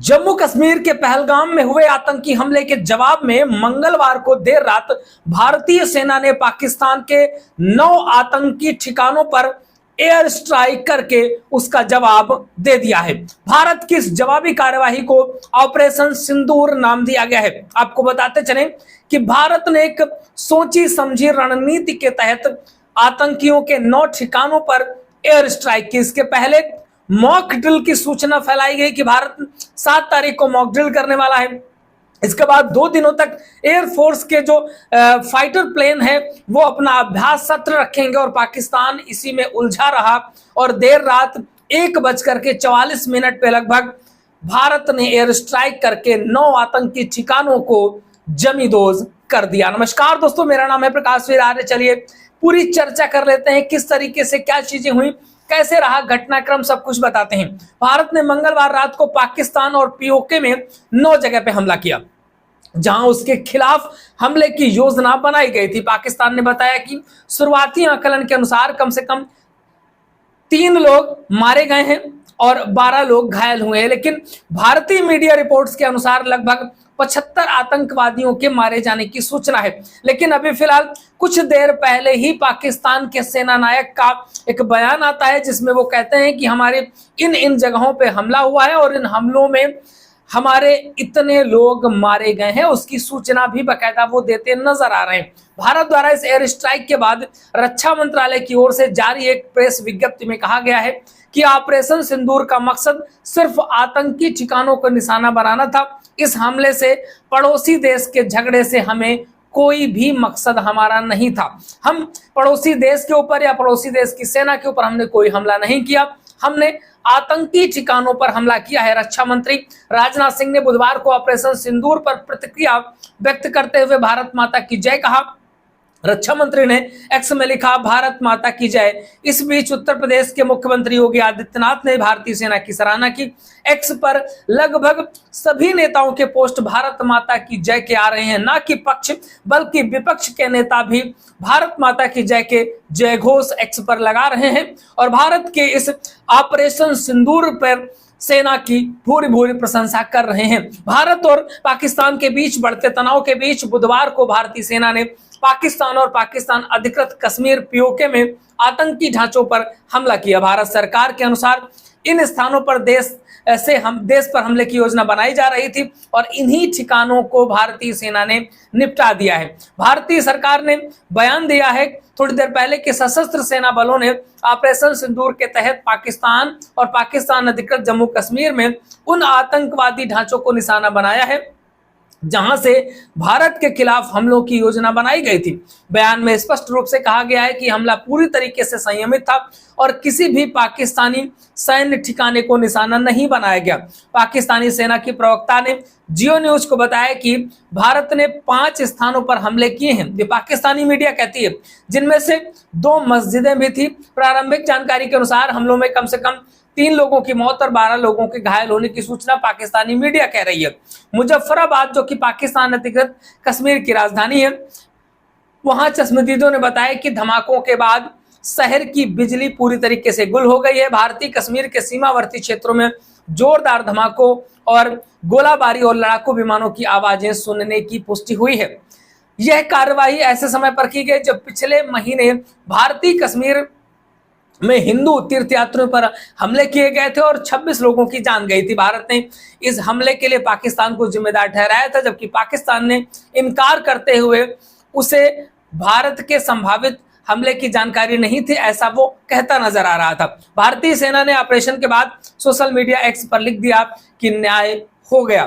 जम्मू कश्मीर के पहलगाम में हुए आतंकी हमले के जवाब में मंगलवार को देर रात भारतीय सेना ने पाकिस्तान के 9 आतंकी ठिकानों पर एयर स्ट्राइक करके उसका जवाब दे दिया है। भारत की इस जवाबी कार्यवाही को ऑपरेशन सिंदूर नाम दिया गया है। आपको बताते चलें कि भारत ने एक सोची समझी रणनीति के तहत आतंकियों के 9 ठिकानों पर एयर स्ट्राइक की। इसके पहले मॉक ड्रिल की सूचना फैलाई गई कि भारत 7 तारीख को मॉक ड्रिल करने वाला है। इसके बाद 2 दिनों तक एयरफोर्स के जो फाइटर प्लेन है वो अपना अभ्यास सत्र रखेंगे और पाकिस्तान इसी में उलझा रहा और देर रात 1:44 पे लगभग भारत ने एयर स्ट्राइक करके 9 आतंकी ठिकानों को जमींदोज कर दिया। नमस्कार दोस्तों, मेरा नाम है प्रकाश वीर आर्य। चलिए पूरी चर्चा कर लेते हैं किस तरीके से क्या चीजें हुई, कैसे रहा घटनाक्रम, सब कुछ बताते हैं। भारत ने मंगलवार रात को पाकिस्तान और पीओके में 9 जगह पे हमला किया जहां उसके खिलाफ हमले की योजना बनाई गई थी। पाकिस्तान ने बताया कि शुरुआती आकलन के अनुसार कम से कम 3 लोग मारे गए हैं और 12 लोग घायल हुए हैं, लेकिन भारतीय मीडिया रिपोर्ट्स के अनुसार लगभग 75 आतंकवादियों के मारे जाने की सूचना है। लेकिन अभी फिलहाल कुछ देर पहले ही पाकिस्तान के सेना नायक का एक बयान आता है जिसमें वो कहते हैं कि हमारे इन जगहों पे हमला हुआ है और इन हमलों में हमारे इतने लोग मारे गए हैं, उसकी सूचना भी बकायदा वो देते नजर आ रहे हैं। भारत द्वारा इस एयर स्ट्राइक के बाद रक्षा मंत्रालय की ओर से जारी एक प्रेस विज्ञप्ति में कहा गया है कि ऑपरेशन सिंदूर का मकसद सिर्फ आतंकी ठिकानों को निशाना बनाना था। इस हमले से पड़ोसी देश के झगड़े से हमें कोई भी मकसद हमारा नहीं था। हम पड़ोसी देश के ऊपर या पड़ोसी देश की सेना के ऊपर हमने कोई हमला नहीं किया, हमने आतंकी ठिकानों पर हमला किया है। रक्षा मंत्री राजनाथ सिंह ने बुधवार को ऑपरेशन सिंदूर पर प्रतिक्रिया व्यक्त करते हुए भारत माता की जय कहा। रक्षा मंत्री ने एक्स में लिखा, भारत माता की जय। इस बीच उत्तर प्रदेश के मुख्यमंत्री योगी आदित्यनाथ ने भारतीय सेना की सराहना की। एक्स पर लगभग सभी नेताओं के पोस्ट भारत माता की जय के आ रहे हैं। न कि पक्ष बल्कि विपक्ष के नेता भी भारत माता की जय के जय घोष एक्स पर लगा रहे हैं और भारत के इस ऑपरेशन सिंदूर पर सेना की भूरी प्रशंसा कर रहे हैं। भारत और पाकिस्तान के बीच बढ़ते तनाव के बीच बुधवार को भारतीय सेना ने पाकिस्तान और पाकिस्तान अधिकृत कश्मीर पीओके में आतंकी ढांचों पर हमला किया। भारत सरकार के अनुसार इन स्थानों पर देश पर हमले की योजना बनाई जा रही थी और इन्हीं ठिकानों को भारतीय सेना ने निपटा दिया है। भारतीय सरकार ने बयान दिया है थोड़ी देर पहले कि सशस्त्र सेना बलों ने ऑपरेशन सिंदूर के तहत पाकिस्तान और पाकिस्तान अधिकृत जम्मू कश्मीर में उन आतंकवादी ढांचों को निशाना बनाया है जहां से भारत के खिलाफ हमलों की योजना बनाई गई थी। बयान में स्पष्ट रूप से कहा गया है कि हमला पूरी तरीके से संयमित था और किसी भी पाकिस्तानी सैन्य ठिकाने को निशाना नहीं बनाया गया। पाकिस्तानी सेना की प्रवक्ता ने जियो न्यूज को बताया कि भारत ने 5 स्थानों पर हमले किए हैं, ये पाकिस्तानी मीडिया कहती है, जिनमें से 2 मस्जिदें भी थी। प्रारंभिक जानकारी के अनुसार हमलों में कम से कम 3 लोगों की मौत और 12 लोगों के घायल होने की सूचना पाकिस्तानी मीडिया कह रही है। मुजफ्फराबाद जो कि पाकिस्तान अधिकृत कश्मीर की राजधानी है, वहां चश्मदीदों ने बताया कि धमाकों के बाद शहर की बिजली पूरी तरीके से गुल हो गई है। भारतीय कश्मीर के सीमावर्ती क्षेत्रों में जोरदार धमाकों और गोलाबारी और लड़ाकू विमानों की आवाजें सुनने की पुष्टि हुई है। यह कार्रवाई ऐसे समय पर की गई जब पिछले महीने भारतीय कश्मीर में हिंदू तीर्थयात्रियों पर हमले किए गए थे और 26 लोगों की जान गई थी। भारत ने इस हमले के लिए पाकिस्तान को जिम्मेदार ठहराया था, जबकि पाकिस्तान ने इनकार करते हुए उसे भारत के संभावित हमले की जानकारी नहीं थी, ऐसा वो कहता नजर आ रहा था। भारतीय सेना ने ऑपरेशन के बाद सोशल मीडिया एक्स पर लिख दिया कि न्याय हो गया।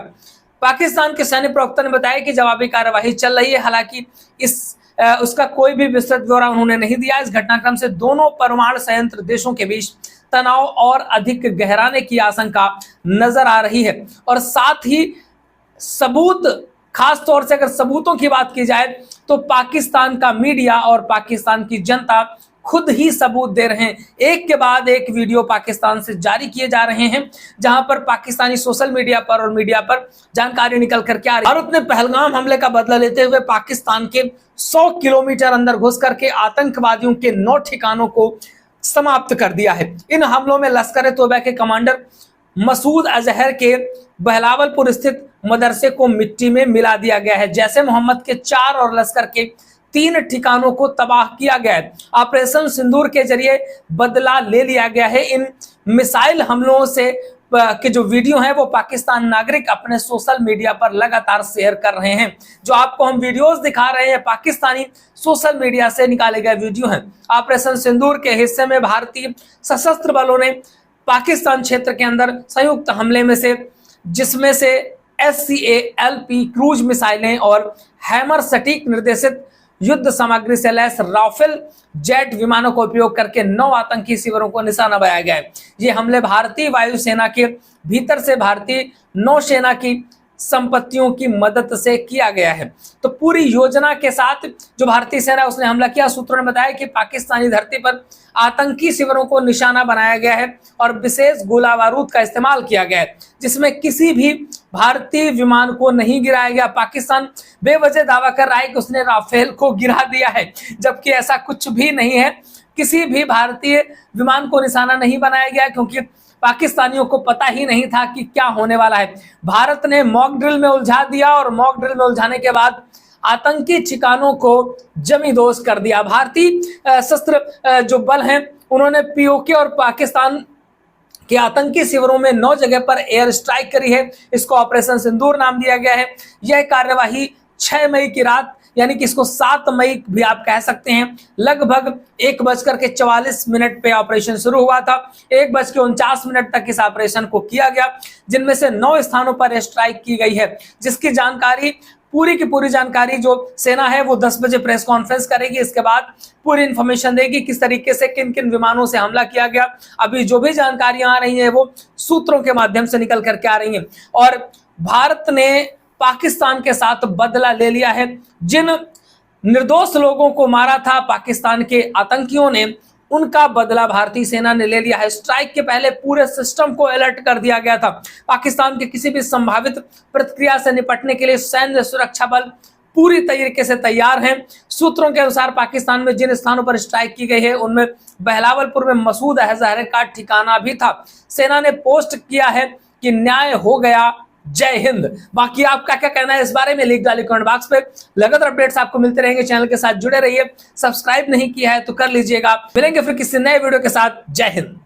पाकिस्तान के सैन्य प्रवक्ता ने बताया कि जवाबी कार्यवाही चल रही है, हालांकि उसका कोई भी विस्तृत ब्यौरा उन्होंने नहीं दिया। इस घटनाक्रम से दोनों परमाणु संयंत्र देशों के बीच तनाव और अधिक गहराने की आशंका नजर आ रही है और साथ ही सबूत, खास तौर से अगर सबूतों की बात की जाए तो पाकिस्तान का मीडिया और पाकिस्तान की जनता खुद ही सबूत दे रहे हैं। एक के बाद एक वीडियो पाकिस्तान से जारी किए जा रहे हैं जहां पर पाकिस्तानी सोशल मीडिया पर और मीडिया पर जानकारी निकल कर के आ रही है। भारत ने पहलगाम हमले का बदला लेते हुए पाकिस्तान के 100 किलोमीटर अंदर घुस करके आतंकवादियों के 9 ठिकानों को समाप्त कर दिया है। इन हमलों में लश्कर-ए-तोयबा के कमांडर मसूद अजहर के बहलावलपुर स्थित मदरसे को मिट्टी में मिला दिया गया है। जैसे मोहम्मद के 4 और लश्कर के 3 ठिकानों को तबाह किया गया है। ऑपरेशन सिंदूर के जरिए बदला ले लिया गया है। इन मिसाइल हमलों से के जो वीडियो हैं वो पाकिस्तान नागरिक अपने सोशल मीडिया पर लगातार शेयर कर रहे हैं। जो आपको हम वीडियोस दिखा रहे हैं पाकिस्तानी सोशल मीडिया से निकाले गए वीडियो हैं। ऑपरेशन सिंदूर के हिस्से में भारतीय सशस्त्र बलों ने पाकिस्तान क्षेत्र के अंदर संयुक्त हमले में से जिसमें से SCALP क्रूज मिसाइलें और हैमर सटीक निर्देशित युद्ध सामग्री से लैस राफेल जेट विमानों का उपयोग करके 9 आतंकी शिविरों को निशाना बनाया गया है। ये हमले भारतीय वायुसेना के भीतर से भारतीय नौसेना की संपत्तियों की मदद से किया गया है। तो पूरी योजना के साथ जो भारतीय सेना उसने हमला किया। सूत्रों ने बताया कि पाकिस्तानी धरती पर आतंकी शिविरों को निशाना बनाया गया है और विशेष गोला बारूद का इस्तेमाल किया गया है, जिसमें किसी भी भारतीय विमान को नहीं गिराया गया। पाकिस्तान बेवजह दावा कर रहा है कि उसने राफेल को गिरा दिया है, जबकि ऐसा कुछ भी नहीं है। किसी भी भारतीय विमान को निशाना नहीं बनाया गया, क्योंकि पाकिस्तानियों को पता ही नहीं था कि क्या होने वाला है। भारत ने मॉक ड्रिल में उलझा दिया और मॉक ड्रिल में उलझाने के बाद आतंकी ठिकानों को जमींदोज कर दिया। भारतीय सशस्त्र जो बल हैं उन्होंने POK और पाकिस्तान के आतंकी शिविरों में 9 जगह पर एयर स्ट्राइक करी है। इसको ऑपरेशन सिंदूर नाम दिया गया है। यह कार्यवाही 6 मई की रात, यानी कि इसको 7 मई भी आप कह सकते हैं, लगभग 1:44 पे ऑपरेशन शुरू हुआ था। 1:49 तक इस ऑपरेशन को किया गया, जिनमें से 9 स्थानों पर स्ट्राइक की गई है, जिसकी जानकारी पूरी की पूरी जानकारी जो सेना है वो 10 बजे प्रेस कॉन्फ्रेंस करेगी। इसके बाद पूरी इंफॉर्मेशन देगी किस तरीके से किन किन विमानों से हमला किया गया। अभी जो भी जानकारियां आ रही हैं वो सूत्रों के माध्यम से निकल करके आ रही हैं। और भारत ने पाकिस्तान के साथ बदला ले लिया है। जिन निर्दोष लोगों को मारा था पाकिस्तान के आतंकियों ने, उनका बदला भारतीय सेना ने ले लिया है। स्ट्राइक के पहले पूरे सिस्टम को अलर्ट कर दिया गया था। पाकिस्तान के किसी भी संभावित प्रतिक्रिया से निपटने के लिए सैन्य सुरक्षा बल पूरी तरीके से तैयार हैं। सूत्रों के अनुसार पाकिस्तान में जिन स्थानों पर स्ट्राइक की गई है उनमें बहलावलपुर में मसूद अजहर का ठिकाना भी था। सेना ने पोस्ट किया है कि न्याय हो गया, जय हिंद। बाकी आपका क्या कहना है इस बारे में लिख डालिए कमेंट बॉक्स पे। लगातार अपडेट्स आपको मिलते रहेंगे। चैनल के साथ जुड़े रहिए। सब्सक्राइब नहीं किया है तो कर लीजिएगा। मिलेंगे फिर किसी नए वीडियो के साथ। जय हिंद।